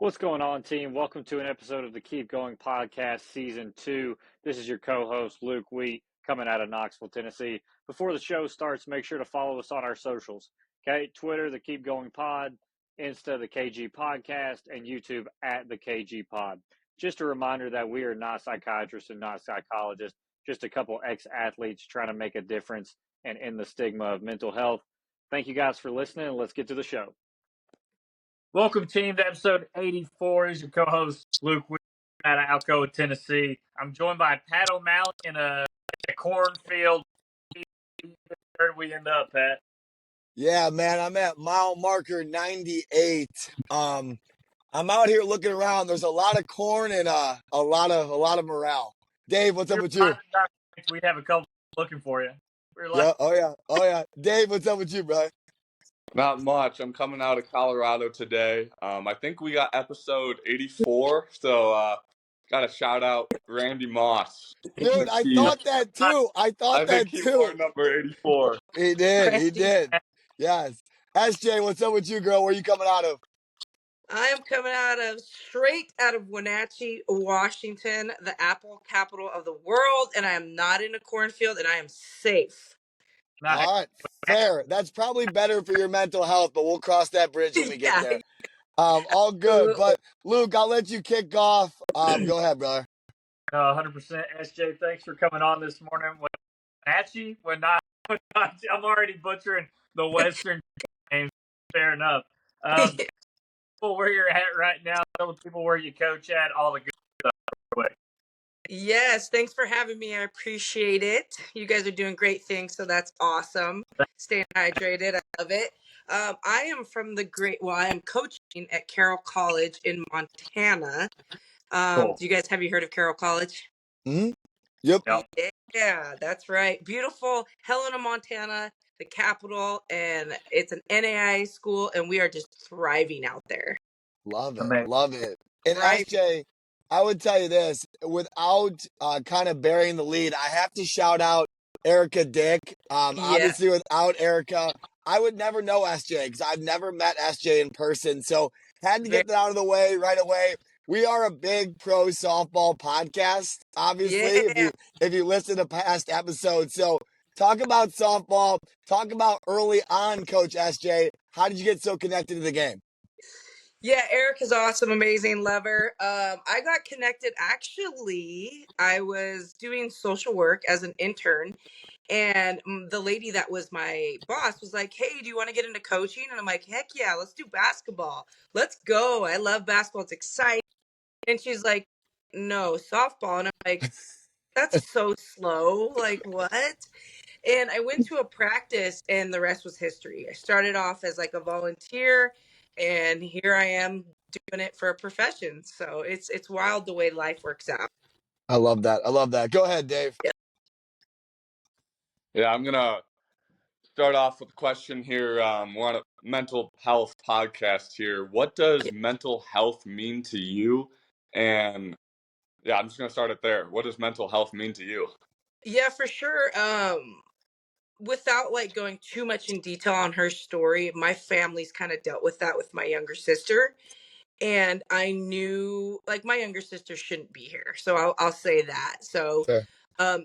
What's going on, team? Welcome to an episode of the Keep Going Podcast, Season 2. This is your co-host, Luke Wheat, coming out of Knoxville, Tennessee. Before the show starts, make sure to follow us on our socials, okay? Twitter, the Keep Going Pod, Insta, the KG Podcast, and YouTube at the KG Pod. Just a reminder that we are not psychiatrists and not psychologists, just a couple ex-athletes trying to make a difference and end the stigma of mental health. Thank you guys for listening, and let's get to the show. Welcome, team, to episode 84. Is your co-host, Luke, out of Alcoa, Tennessee. I'm joined by Pat O'Malley in a cornfield. Where did we end up, Pat? Yeah, man, I'm at mile marker 98. I'm out here looking around. There's a lot of corn and a lot of morale. Dave, what's up with you? We'd have a couple looking for you. Yeah, oh yeah. Dave, what's up with you, bro? Not much. I'm coming out of Colorado today. I think we got episode 84, so got to shout out Randy Moss. Dude, I thought that too. I think he wore number 84. He did. Yes. SJ, what's up with you, girl? Where are you coming out of? I am coming straight out of Wenatchee, Washington, the apple capital of the world, and I am not in a cornfield, and I am safe. Nice. All right, fair. That's probably better for your mental health, but we'll cross that bridge when we get there. All good. But Luke, I'll let you kick off. Go ahead, brother. 100%. SJ, thanks for coming on this morning. Wenatchee? I'm already butchering the Western names. Fair enough. Where you're at right now, tell the people where you coach at, all the good stuff real quick. Yes, thanks for having me. I appreciate it. You guys are doing great things, so that's awesome. Staying hydrated, I love it. I am from I am coaching at Carroll College in Montana. Cool. Have you heard of Carroll College? Mm-hmm. Yep. Yeah, that's right. Beautiful Helena, Montana, the capital, and it's an NAIA school, and we are just thriving out there. Love it. Amazing. Love it. And Right. SJ, I would tell you this, without kind of burying the lead, I have to shout out Erica Dick. Obviously, without Erica, I would never know SJ because I've never met SJ in person. So had to get that out of the way right away. We are a big pro softball podcast, obviously, if you listen to past episodes. So talk about softball. Talk about early on, Coach SJ. How did you get so connected to the game? Yeah, Eric is awesome, amazing, lover. I got connected. Actually, I was doing social work as an intern, and the lady that was my boss was like, "Hey, do you want to get into coaching?" And I'm like, "Heck yeah, let's do basketball. Let's go. I love basketball. It's exciting." And she's like, "No, softball." And I'm like, "That's so slow. Like, what?" And I went to a practice, and the rest was history. I started off as like a volunteer, and here I am doing it for a profession. So it's wild the way life works out. I love that. Go ahead, Dave. Yeah, I'm going to start off with a question here. We're on a mental health podcast here. What does mental health mean to you? And yeah, I'm just going to start it there. What does mental health mean to you? Yeah, for sure. Without like going too much in detail on her story, my family's kind of dealt with that with my younger sister. And I knew like my younger sister shouldn't be here. So I'll say that. So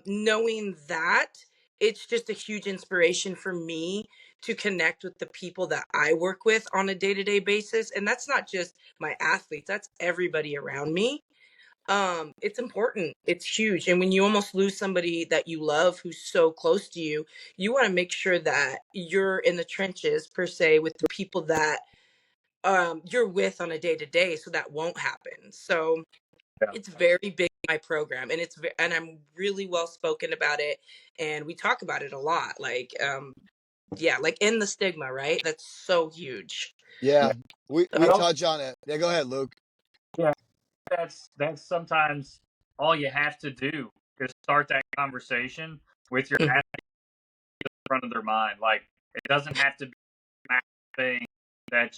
knowing that, it's just a huge inspiration for me to connect with the people that I work with on a day-to-day basis. And that's not just my athletes, that's everybody around me. It's important. It's huge. And when you almost lose somebody that you love who's so close to you, you want to make sure that you're in the trenches per se with the people that you're with on a day-to-day so that won't happen. So it's very big in my program, and and I'm really well spoken about it, and we talk about it a lot, like like in the stigma, right? That's so huge. Yeah, we touch on it. Yeah, go ahead, Luke. Yeah, that's sometimes all you have to do is start that conversation with your athlete in front of their mind. Like, it doesn't have to be a thing that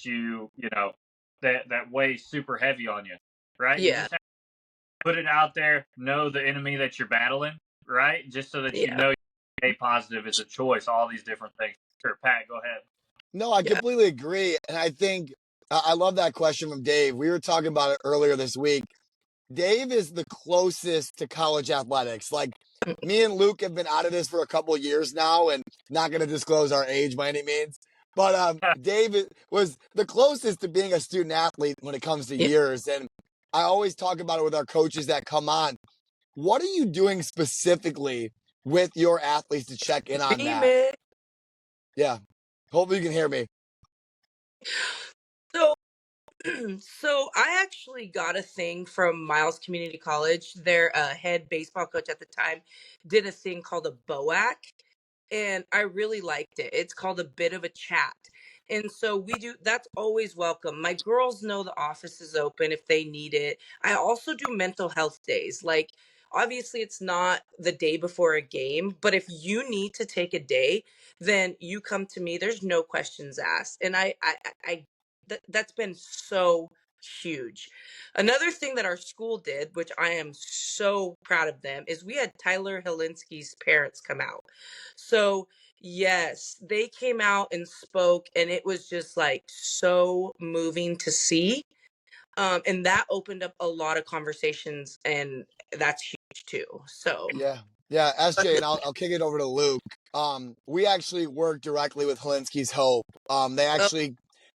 that weighs super heavy on you, right? Yeah. You just have to put it out there, know the enemy that you're battling, right? Just so that you know A positive is a choice, all these different things. Sure, Pat, go ahead. No, I completely agree. And I think I love that question from Dave. We were talking about it earlier this week. Dave is the closest to college athletics. Like me and Luke have been out of this for a couple of years now, and not going to disclose our age by any means. But Dave was the closest to being a student athlete when it comes to Yeah. years. And I always talk about it with our coaches that come on. What are you doing specifically with your athletes to check in on that? Remix. Yeah. Hopefully you can hear me. So so I actually got a thing from Miles Community College. Their head baseball coach at the time did a thing called a BOAC, and I really liked it. It's called a bit of a chat. And so we do that's always welcome. My girls know the office is open if they need it. I also do mental health days. Like obviously it's not the day before a game, but if you need to take a day, then you come to me. There's no questions asked. And that's been so huge. Another thing that our school did, which I am so proud of them, is we had Tyler Helinski's parents come out. So, yes, they came out and spoke, and it was just like so moving to see. And that opened up a lot of conversations, and that's huge too. So, Yeah. Yeah, SJ, and I'll kick it over to Luke. We actually work directly with Helinski's Hope. They oh, actually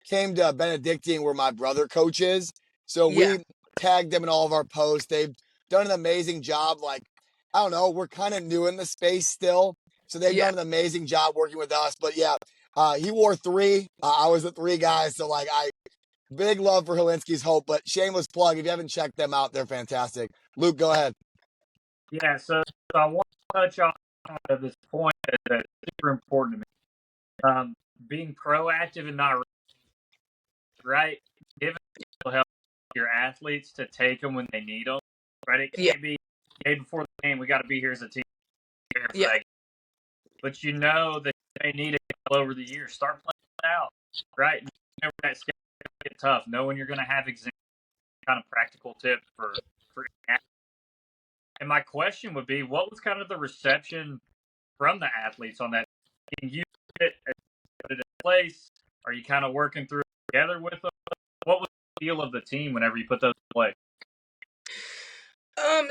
came to Benedictine where my brother coaches. So yeah, we tagged them in all of our posts. They've done an amazing job. Like, I don't know, we're kind of new in the space still. So they've yeah. done an amazing job working with us. But yeah, he wore three. I was the three guys. So like big love for Helinski's Hope. But shameless plug, if you haven't checked them out, they're fantastic. Luke, go ahead. Yeah, so I want to touch on this point that's super important to me. Being proactive and not right, giving mental help to your athletes to take them when they need them. Right, it Yeah, can't be day before the game. We got to be here as a team here for yeah, that. But you know that they need it all over the year. Start playing it out, right? Whenever that schedule gets tough, know when you're going to have exams, kind of practical tips for. And my question would be, what was kind of the reception from the athletes on that? Can you put it in place? Are you kind of working through it together with them? What was the feel of the team whenever you put those in place?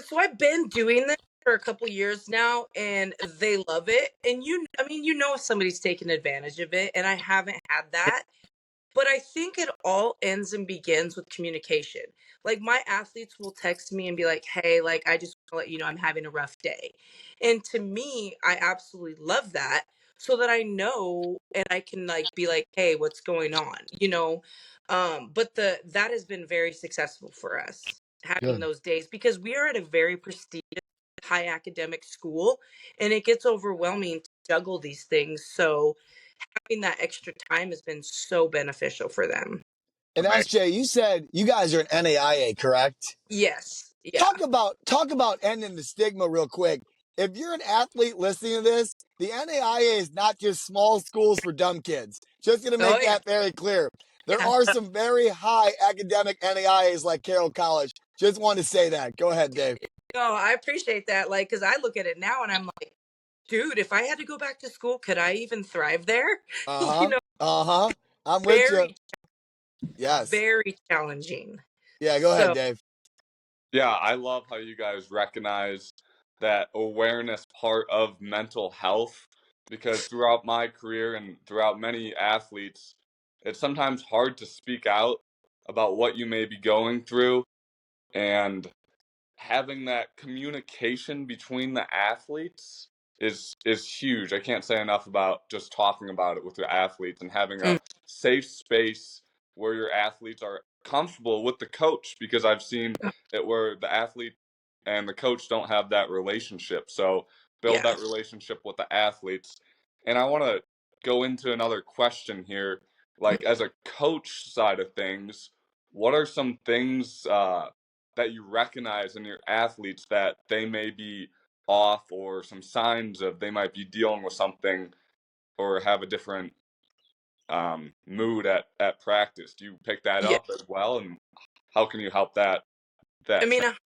So I've been doing this for a couple years now, and they love it. And I mean, if somebody's taking advantage of it, and I haven't had that. But I think it all ends and begins with communication. Like my athletes will text me and be like, "Hey, like I just want to let you know I'm having a rough day." And to me, I absolutely love that so that I know and I can like be like, "Hey, what's going on?" But the that has been very successful for us having Good. those days because we are at a very prestigious high academic school and it gets overwhelming to juggle these things. So having that extra time has been so beneficial for them. And SJ, you said you guys are an NAIA, correct? Yes. Yeah. Talk about ending the stigma real quick. If you're an athlete listening to this, the NAIA is not just small schools for dumb kids. Just gonna Oh make yeah. that very clear. There Yeah. are some very high academic NAIAs like Carroll College. Just wanted to say that. Go ahead, Dave. No, I appreciate that. Like, cause I look at it now and I'm like, dude, if I had to go back to school, could I even thrive there? Uh you huh. know, Uh huh. I'm with you. very, Yes. very challenging. Yeah. Go ahead, So Dave. Yeah, I love how you guys recognize that awareness part of mental health because throughout my career and throughout many athletes, it's sometimes hard to speak out about what you may be going through and having that communication between the athletes is huge. I can't say enough about just talking about it with your athletes and having mm, a safe space where your athletes are comfortable with the coach because I've seen it where the athlete and the coach don't have that relationship. So build yeah. that relationship with the athletes. And I want to go into another question here. Mm, Like as a coach side of things, what are some things that you recognize in your athletes that they may be off or some signs of they might be dealing with something or have a different mood at practice? Do you pick that yeah. up as well? And how can you help that I that mean, change?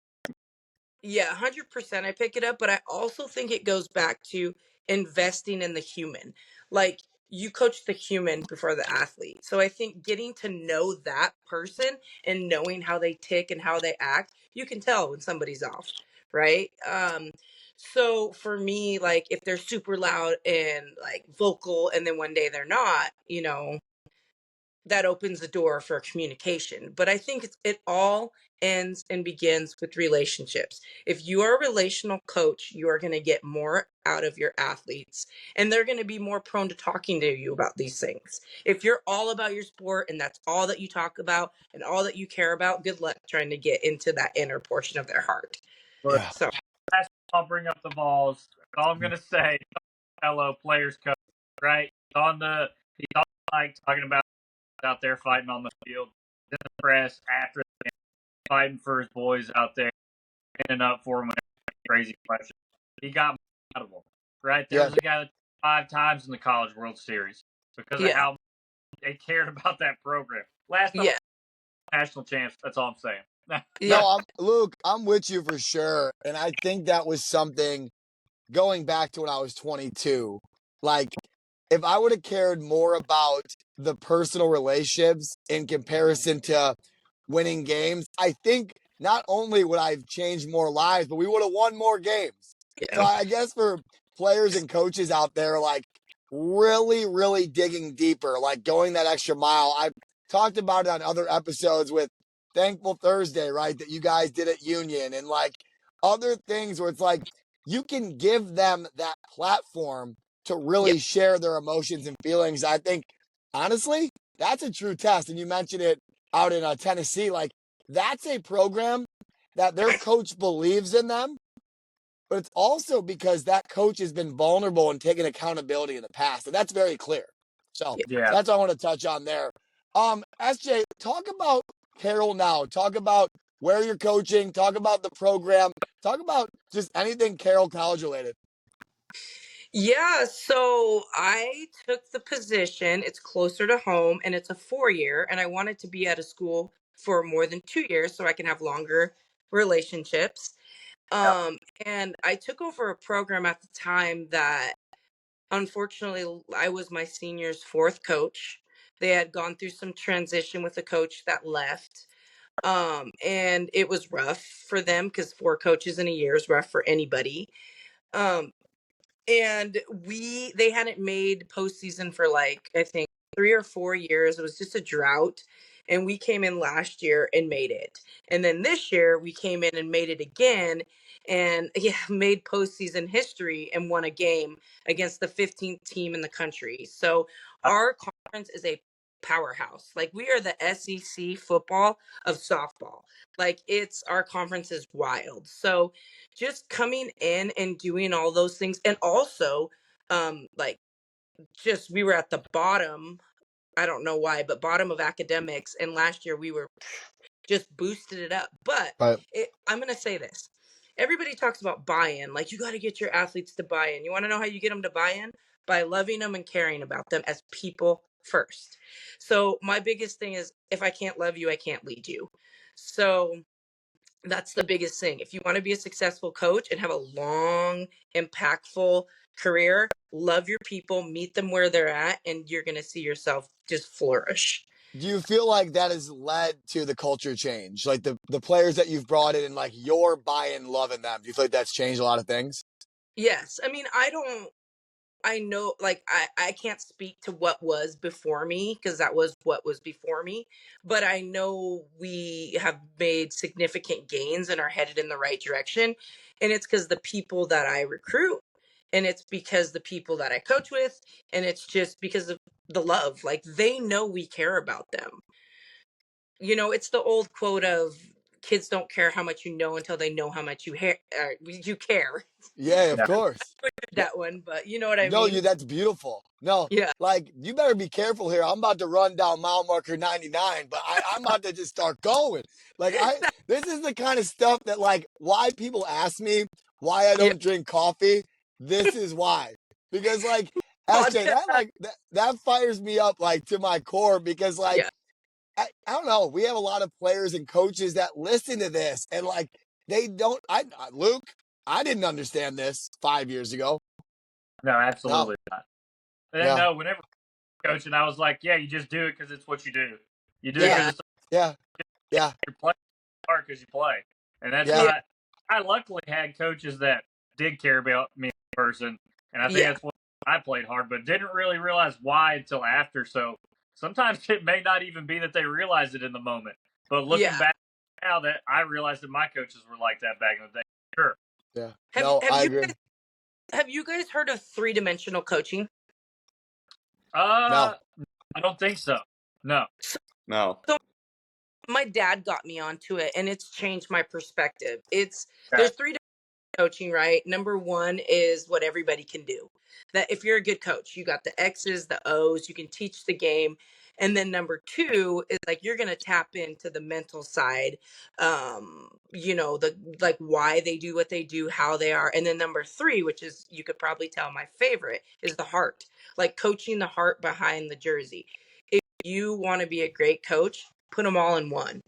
yeah, 100% I pick it up, but I also think it goes back to investing in the human. Like you coach the human before the athlete. So I think getting to know that person and knowing how they tick and how they act, you can tell when somebody's off, right? So for me, like if they're super loud and like vocal and then one day they're not, that opens the door for communication. But I think it all ends and begins with relationships. If you are a relational coach, you are going to get more out of your athletes and they're going to be more prone to talking to you about these things. If you're all about your sport and that's all that you talk about and all that you care about, good luck trying to get into that inner portion of their heart. But Yeah. So, I'll bring up the balls. All I'm gonna say, hello, players coach, right? He's on the mic talking about out there fighting on the field, in the press after fighting for his boys out there, standing up for him with crazy questions. He got out of them, right? There Yeah. was a guy that 5 times in the College World Series because of yeah, how they cared about that program. Last time yeah, national champs. That's all I'm saying. yeah, No, Luke, I'm with you for sure. And I think that was something going back to when I was 22. Like, if I would have cared more about the personal relationships in comparison to winning games, I think not only would I have changed more lives, but we would have won more games. So yeah, I guess for players and coaches out there, like really, really digging deeper, like going that extra mile. I've talked about it on other episodes with Thankful Thursday, right? That you guys did at Union and like other things where it's like you can give them that platform to yeah, really share their emotions and feelings. I think, honestly, that's a true test. And you mentioned it out in Tennessee. Like, that's a program that their coach believes in them, but it's also because that coach has been vulnerable and taken accountability in the past. And that's very clear. So Yeah. that's what I want to touch on there. SJ, talk about Carroll now. Talk about where you're coaching. Talk about the program. Talk about just anything Carroll College related. Yeah, so I took the position. It's closer to home and it's a 4 year, and I wanted to be at a school for more than 2 years so I can have longer relationships. Um, and I took over a program at the time that unfortunately I was my senior's fourth coach. They had gone through some transition with a coach that left. And it was rough for them because four coaches in a year is rough for anybody. Um, and they hadn't made postseason for like I think 3 or 4 years. It was just a drought, and we came in last year and made it. And then this year we came in and made it again, and yeah, made postseason history and won a game against the 15th team in the country. So our conference is a powerhouse. Like we are the SEC football of softball. Like it's our conference is wild. So just coming in and doing all those things, and also like just we were at the bottom, I don't know why, but bottom of academics, and last year we were just boosted it up. But Right. I'm going to say this, everybody talks about buy-in, like you got to get your athletes to buy in. You want to know how you get them to buy in? By loving them and caring about them as people first. So my biggest thing is, if I can't love you, I can't lead you. So that's the biggest thing. If you want to be a successful coach and have a long, impactful career, love your people, meet them where they're at, and you're going to see yourself just flourish. Do you feel like that has led to the culture change? Like the players that you've brought in and like your buy-in love in them. Do you feel like that's changed a lot of things? Yes. I mean, I know, like, I can't speak to what was before me because that was what was before me, but I know we have made significant gains and are headed in the right direction. And it's because the people that I recruit, and it's because the people that I coach with, and it's just because of the love. Like, they know we care about them. It's the old quote of kids don't care how much you know until they know how much you care. Yeah, of Yeah. course. That one, but you know what I No, mean? that's beautiful. No, Yeah. like you better be careful here. I'm about to run down mile marker 99, but I'm about to just start going. Like this is the kind of stuff that like why people ask me why I Yeah. don't drink coffee. This is why. Because like SJ, Podcast. that fires me up like to my core because like Yeah. I don't know. We have a lot of players and coaches that listen to this and like they don't. Luke, I didn't understand this 5 years ago. No, No, absolutely not. And yeah, no, whenever coach, and I was like, yeah, you just do it because it's what you do. You do it Yeah. because it's Yeah. Yeah. you're playing hard because you play, and that's Yeah. not. I luckily had coaches that did care about me as a person, and I think Yeah. that's why I played hard, but didn't really realize why until after. So sometimes it may not even be that they realized it in the moment, but looking Yeah. back now, that I realized that my coaches were like that back in the day. Sure. Yeah. Have No, have I you agree. have you guys heard of three-dimensional coaching? No. I don't think so. No. No. So my dad got me onto it, and it's changed my perspective. Okay. There's three coaching, right? Number one is what everybody can do. That if you're a good coach, you got the X's, the O's, you can teach the game. And then number two is like you're gonna tap into the mental side, the like why they do what they do, how they are. And then number three, which is you could probably tell my favorite, is the heart, like coaching the heart behind the jersey. If you want to be a great coach, put them all in one,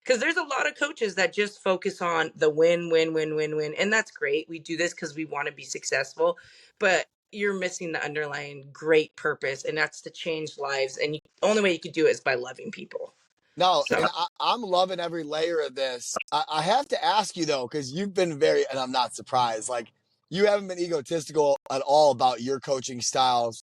because there's a lot of coaches that just focus on the win, win, win, win, win. And that's great. We do this because we want to be successful, but you're missing the underlying great purpose, and that's to change lives. And the only way you could do it is by loving people. No, So, and I'm loving every layer of this. I have to ask you though, because you've been very, and I'm not surprised, like you haven't been egotistical at all about your coaching styles.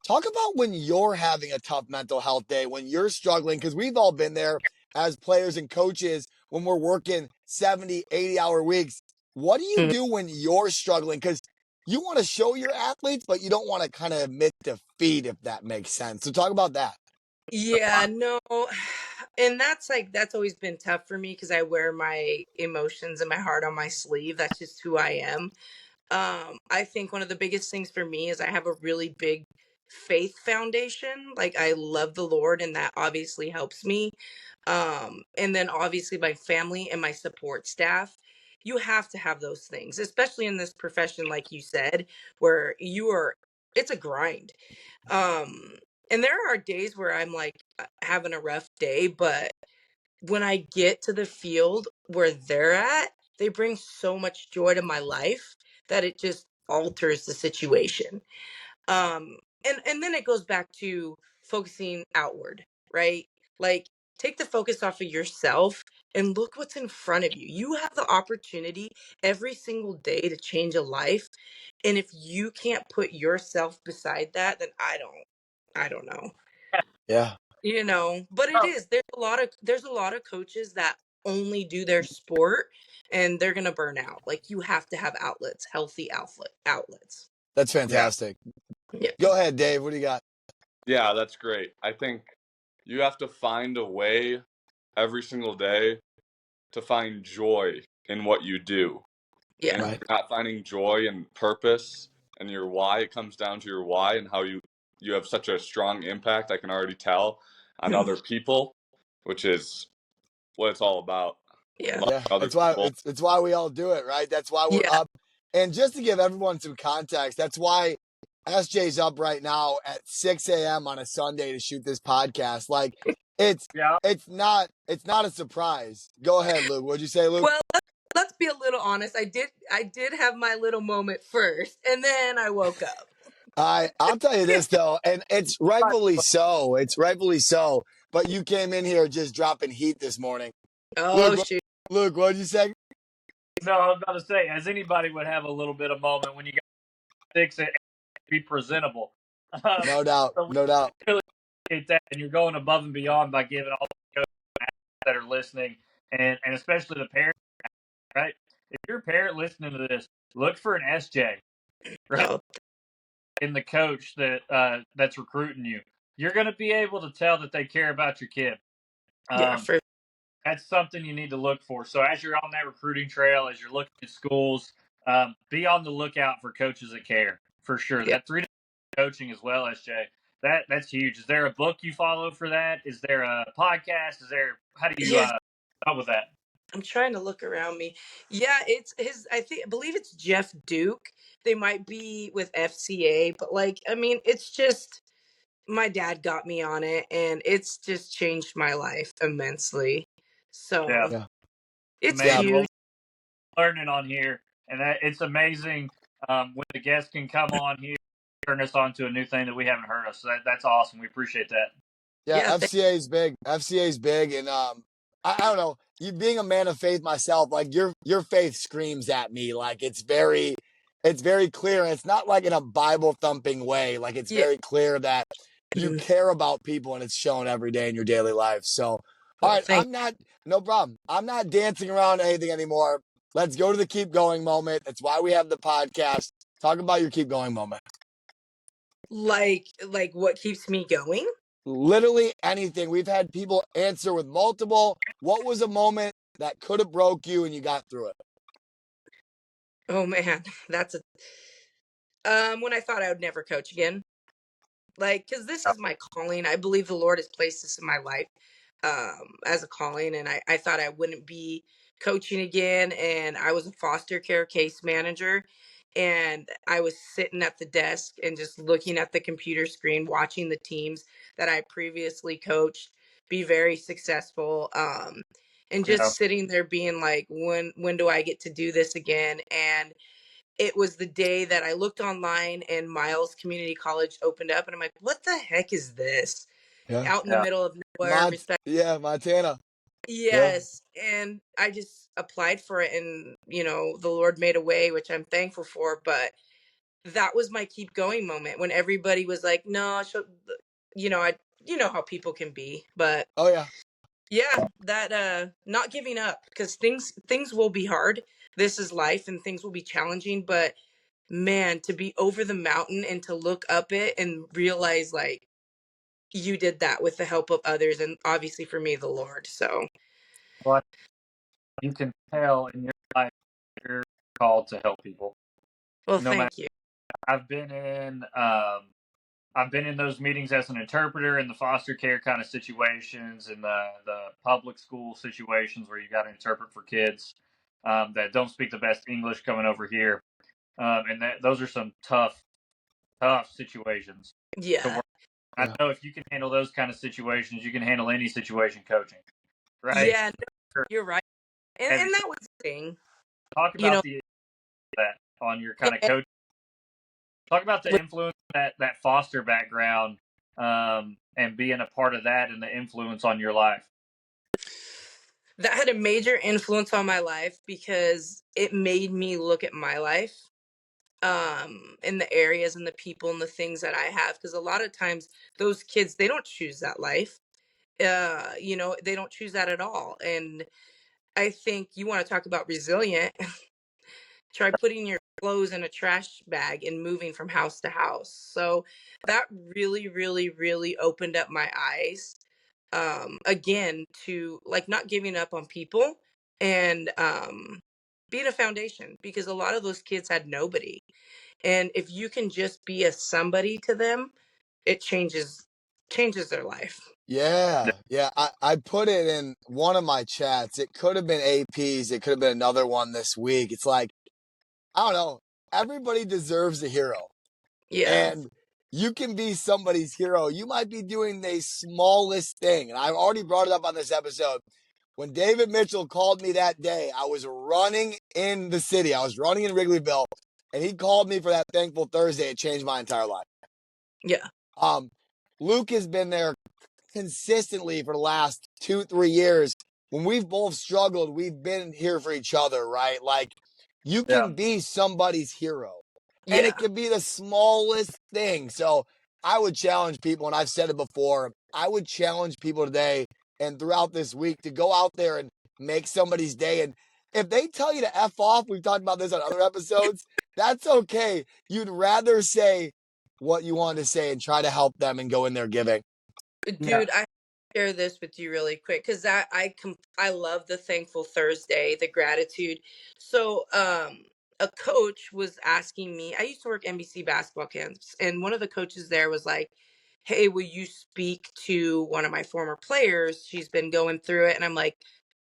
Talk about when you're having a tough mental health day, when you're struggling, because we've all been there as players and coaches when we're working 70, 80-hour weeks. What do you Mhm. do when you're struggling? Because you want to show your athletes, but you don't want to kind of admit defeat, if that makes sense. So talk about that. Yeah, no. And that's always been tough for me because I wear my emotions and my heart on my sleeve. That's just who I am. I think one of the biggest things for me is I have a really big faith foundation. Like I love the Lord, and that obviously helps me. And then obviously my family and my support staff. You have to have those things, especially in this profession, like you said, where it's a grind. Um, and there are days where I'm like having a rough day, but when I get to the field where they're at, they bring so much joy to my life that it just alters the situation. And then it goes back to focusing outward, right? Like take the focus off of yourself and look what's in front of you. You have the opportunity every single day to change a life. And if you can't put yourself beside that, then I don't know. Yeah. But it is there's a lot of coaches that only do their sport, and they're going to burn out. Like you have to have outlets, healthy outlets. That's Yeah. fantastic. Yeah. Go ahead, Dave. What do you got? Yeah, that's great. I think you have to find a way every single day to find joy in what you do. Yeah. And if Right. you're not finding joy and purpose and your why, it comes down to your why and how you have such a strong impact, I can already tell, on other people, which is what it's all about. Yeah. Loving Yeah. other people. It's why we all do it, right? That's why we're Yeah. up. And just to give everyone some context, that's why SJ's up right now at 6 a.m. on a Sunday to shoot this podcast. Like it's Yeah. it's not a surprise. Go ahead, Luke. What'd you say, Luke? Well, let's be a little honest. I did have my little moment first, and then I woke up. I'll tell you this though, and it's rightfully so. It's rightfully so. But you came in here just dropping heat this morning. Oh Luke, shoot. Luke, what'd you say? No, I was about to say, as anybody would have a little bit of moment when you got six and be presentable. No doubt. So we No doubt. really appreciate that, and you're going above and beyond by giving all the coaches that are listening, and especially the parents, right? If you're a parent listening to this, look for an SJ, right, Oh, in the coach that's recruiting you. You're going to be able to tell that they care about your kid. yeah, for That's something you need to look for. So as you're on that recruiting trail, as you're looking at schools, be on the lookout for coaches that care for sure. yeah. That 3 coaching as well, SJ. That's huge. Is there a book you follow for that? Is there a podcast? How do you His start with that? I'm trying to look around me. Yeah, it's his I believe it's Jeff Duke. They might be with FCA, but like I mean, it's just my dad got me on it, and it's just changed my life immensely. Yeah, So Yeah. it's Yeah. amazing. huge. Well, learning on here, and it's amazing when the guests can come on here turn us on to a new thing that we haven't heard of. So that's awesome. We appreciate that. Yeah, Yeah, FCA is big. FCA is big, and I don't know. You being a man of faith myself, like your faith screams at me. Like it's very clear. And it's not like in a Bible thumping way. Like it's yeah. very clear that you Mhm. care about people, and it's shown every day in your daily life. So, all Well, right, thank. no problem. I'm not dancing around anything anymore. Let's go to the keep going moment. That's why we have the podcast. Talk about your keep going moment. Like what keeps me going? Literally anything. We've had people answer with multiple. What was a moment that could have broke you and you got through it? Oh man, that's a when I thought I would never coach again. Like, because this is my calling. I believe the Lord has placed this in my life as a calling, and I thought I wouldn't be coaching again. And I was a foster care case manager, and I was sitting at the desk and just looking at the computer screen, watching the teams that I previously coached be very successful. And Yeah. just sitting there being like, when do I get to do this again? And it was the day that I looked online and Miles Community College opened up, and I'm like, what the heck is this? Yeah. Out in the Yeah. middle of nowhere, respect. Yeah, Montana. Yeah. Yes. And I just applied for it, and the Lord made a way, which I'm thankful for. But that was my keep going moment when everybody was like, no, I how people can be. But Oh yeah. yeah, that not giving up, because things will be hard. This is life and things will be challenging, but man, to be over the mountain and to look up it and realize like you did that with the help of others, and obviously for me the Lord. So But you can tell in your life you're called to help people. well, No matter. thank you. I've been in. I've been in those meetings as an interpreter in the foster care kind of situations, and the public school situations where you got to interpret for kids that don't speak the best English coming over here, and those are some tough situations to Yeah. work. I Yeah. know if you can handle those kind of situations, you can handle any situation coaching, right? Yeah, no, you're right. And Heavy. that was the thing. Talk You know, about that on your kind of coach. Talk about the with- influence that foster background and being a part of that and the influence on your life. that had a major influence on my life because it made me look at my life in the areas and the people and the things that I have, because a lot of times those kids, they don't choose that life. They don't choose that at all. And I think you want to talk about resilient. Try putting your clothes in a trash bag and moving from house to house. So that really, really, really opened up my eyes, again, to like not giving up on people, and being a foundation, because a lot of those kids had nobody. And if you can just be a somebody to them, it changes their life. Yeah. Yeah. I put it in one of my chats. It could have been AP's. It could have been another one this week. It's like, I don't know. Everybody deserves a hero. Yeah. And you can be somebody's hero. You might be doing the smallest thing. And I've already brought it up on this episode. When David Mitchell called me that day, I was running in the city. I was running in Wrigleyville, and he called me for that Thankful Thursday. It changed my entire life. Yeah. Um, Luke has been there consistently for the last 2-3 years. When we've both struggled, we've been here for each other, right? Like you Yeah. can be somebody's hero, and Yeah. it can be the smallest thing. So I would challenge people, and I've said it before, I would challenge people today and throughout this week to go out there and make somebody's day. And if they tell you to F off, we've talked about this on other episodes, that's okay. You'd rather say what you want to say and try to help them and go in there giving. Yeah. Dude, I share this with you really quick, because I love the Thankful Thursday, the gratitude. So a coach was asking me. I used to work NBC basketball camps, and one of the coaches there was like, hey, will you speak to one of my former players? She's been going through it. And I'm like,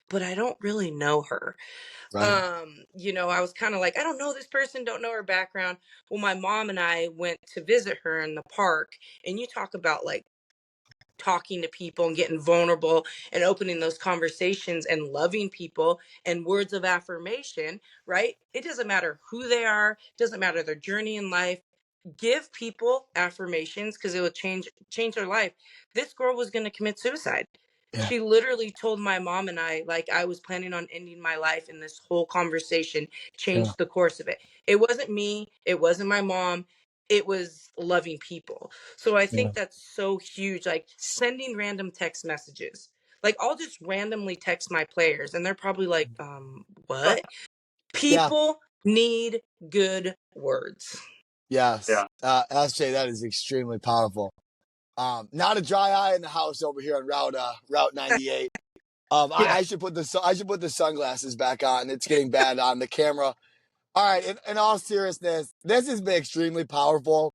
but I don't really know her. Right. I was kind of like, I don't know this person, don't know her background. Well, my mom and I went to visit her in the park, and you talk about like talking to people and getting vulnerable and opening those conversations and loving people and words of affirmation, right? It doesn't matter who they are, doesn't matter their journey in life. give people affirmations because it will change their life. This girl was going to commit suicide. Yeah. She literally told my mom and I, like, I was planning on ending my life, and this whole conversation changed the course of it. It wasn't me. It wasn't my mom. It was loving people. So I think that's so huge. Like sending random text messages. Like I'll just randomly text my players and they're probably like, what? People need good words. Yes. SJ, that is extremely powerful. Not a dry eye in the house over here on Route 98. I should put the sunglasses back on. It's getting bad on the camera. All right. In all seriousness, this has been extremely powerful.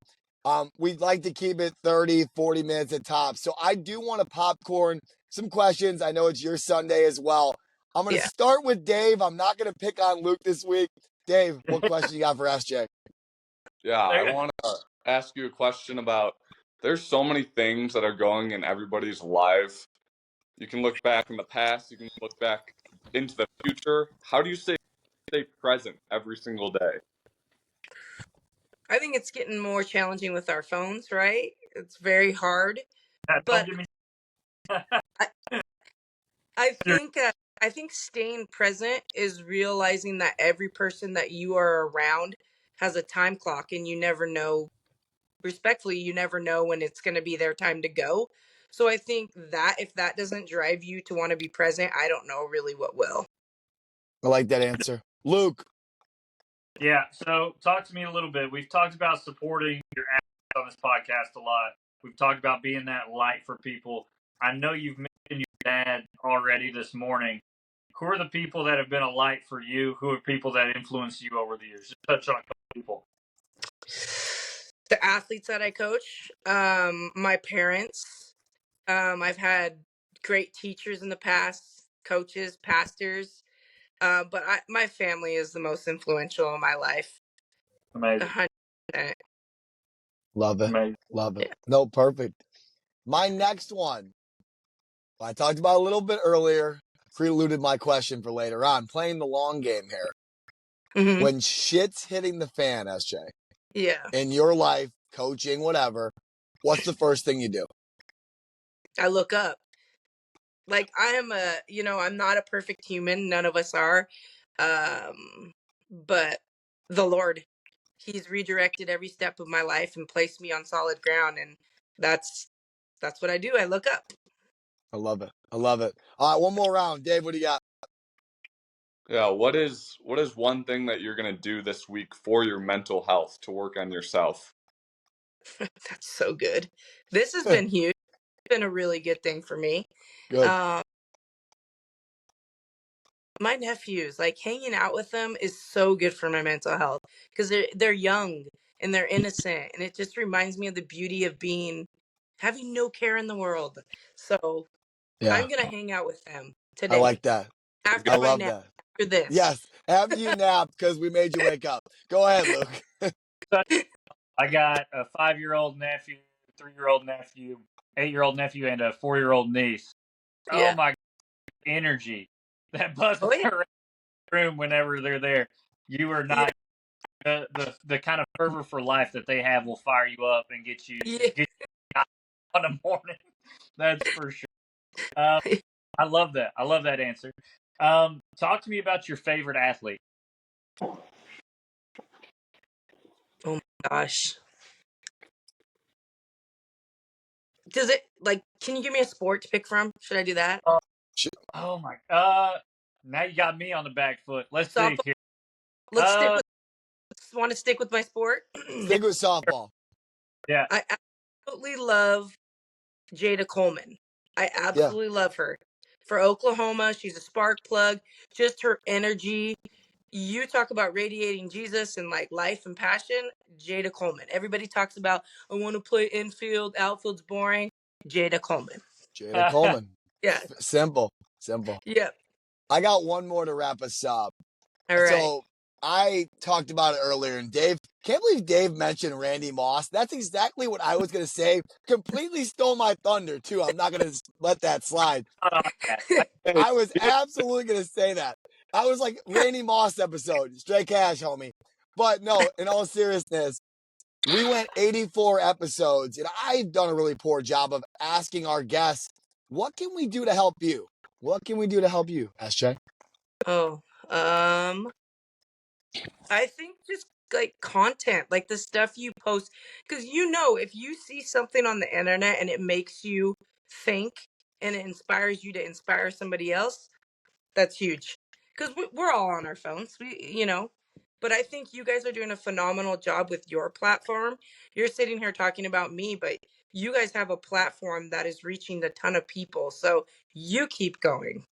We'd like to keep it 30, 40 minutes at top. So I do want to popcorn some questions. I know it's your Sunday as well. I'm going to start with Dave. I'm not going to pick on Luke this week. Dave, what question you got for SJ? Yeah, I want to ask you a question about, there's so many things that are going in everybody's life. You can look back in the past, you can look back into the future. How do you stay present every single day? I think it's getting more challenging with our phones, right? It's very hard. But I think staying present is realizing that every person that you are around has a time clock, and you never know, respectfully, you never know when it's going to be their time to go. So I think that if that doesn't drive you to want to be present, I don't know really what will. I like that answer. Luke. Yeah, so talk to me a little bit. We've talked about supporting your athletes on this podcast a lot. We've talked about being that light for people. I know you've mentioned your dad already this morning. Who are the people that have been a light for you? Who are people that influenced you over the years? Just touch on a couple people. The athletes that I coach, my parents. I've had great teachers in the past, coaches, pastors. But my family is the most influential in my life. Amazing. 100%. Love it. Amazing. Love it. No, perfect. My next one, I talked about a little bit earlier, preluded my question for later on, playing the long game here. Mm-hmm. When shit's hitting the fan, SJ, Yeah, in your life, coaching, whatever, what's the first thing you do? I look up. Like I'm not a perfect human. None of us are. But the Lord, He's redirected every step of my life and placed me on solid ground. And that's what I do. I look up. I love it. I love it. All right, one more round. Dave, what do you got? Yeah, what is one thing that you're going to do this week for your mental health to work on yourself? That's so good. This has been huge. It's been a really good thing for me. Good. My nephews, like hanging out with them is so good for my mental health because they're young and they're innocent, and it just reminds me of the beauty of having no care in the world. So I'm gonna hang out with them today. I like that. After I my love nap, that. after this. Yes, after you nap because we made you wake up. Go ahead, Luke. I got a 5-year-old nephew, 3-year-old nephew, 8-year-old nephew, and a 4-year-old niece. Yeah. Oh my God, energy that buzzes around the room whenever they're there. You are not the kind of fervor for life that they have will fire you up and get you on a morning. That's for sure. I love that. I love that answer. Talk to me about your favorite athlete. Oh my gosh. Does it can you give me a sport to pick from? Should I do that? Oh my now you got me on the back foot. Let's see here. Let's want to stick with my sport. Stick with softball. Yeah. I absolutely love Jada Coleman. I absolutely love her. For Oklahoma, she's a spark plug. Just her energy. You talk about radiating Jesus and like life and passion. Jada Coleman. Everybody talks about, I want to play infield, outfield's boring. Jada Coleman. Jada Coleman. Yeah. Simple. Yep. I got one more to wrap us up. All right. So I talked about it earlier, and can't believe Dave mentioned Randy Moss. That's exactly what I was going to say. Completely stole my thunder, too. I'm not going to let that slide. I was absolutely going to say that. I was like, Randy Moss episode, straight cash, homie. But no, in all seriousness, we went 84 episodes, and I've done a really poor job of asking our guests, what can we do to help you? What can we do to help you, SJ? Oh, I think just like content, like the stuff you post, because if you see something on the internet and it makes you think and it inspires you to inspire somebody else, that's huge. Because we're all on our phones, but I think you guys are doing a phenomenal job with your platform. You're sitting here talking about me, but you guys have a platform that is reaching a ton of people. So you keep going.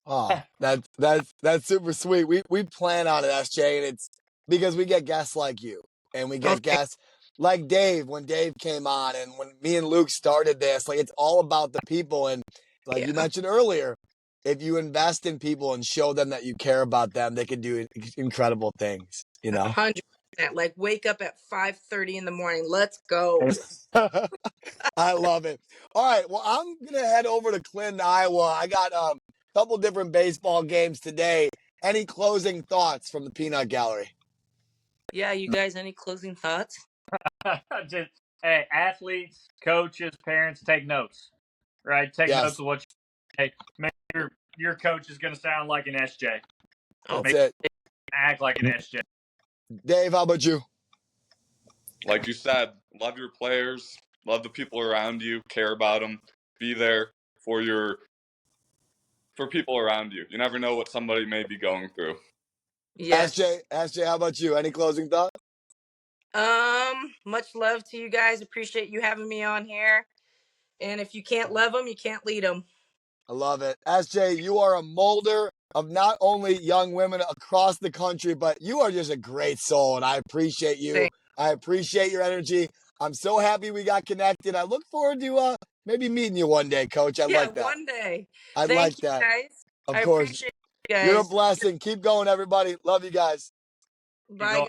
Oh, that's super sweet. We plan on it, SJ, and it's because we get guests like you, and we get Okay. guests like Dave when Dave came on, and when me and Luke started this. Like, it's all about the people, and like you Yeah. mentioned earlier, if you invest in people and show them that you care about them, they can do incredible things. 100%. Like wake up at 5:30 in the morning. Let's go. I love it. All right, well, I'm gonna head over to Clinton, Iowa. I got a couple different baseball games today. Any closing thoughts from the Peanut Gallery? Yeah, you guys, any closing thoughts? Just, hey, athletes, coaches, parents, take notes. Right? Take notes Yes, of what you say. Make your coach is going to sound like an SJ. Oh, that's Make it. act like an SJ. Dave, how about you? Like you said, love your players, love the people around you, care about them, be there for people around you. You never know what somebody may be going through. yes. SJ, how about you? Any closing thoughts? Much love to you guys. Appreciate you having me on here. And if you can't love them, you can't lead them. I love it. SJ, you are a molder of not only young women across the country, but you are just a great soul, and I appreciate you. Thanks. I appreciate your energy. I'm so happy we got connected. I look forward to maybe meeting you one day, Coach. I'd Yeah, like that. one day. I'd Thank like you that. guys. Of I course. appreciate you You're a guys. blessing. Keep going, everybody. Love you guys. Keep Bye, going. guys.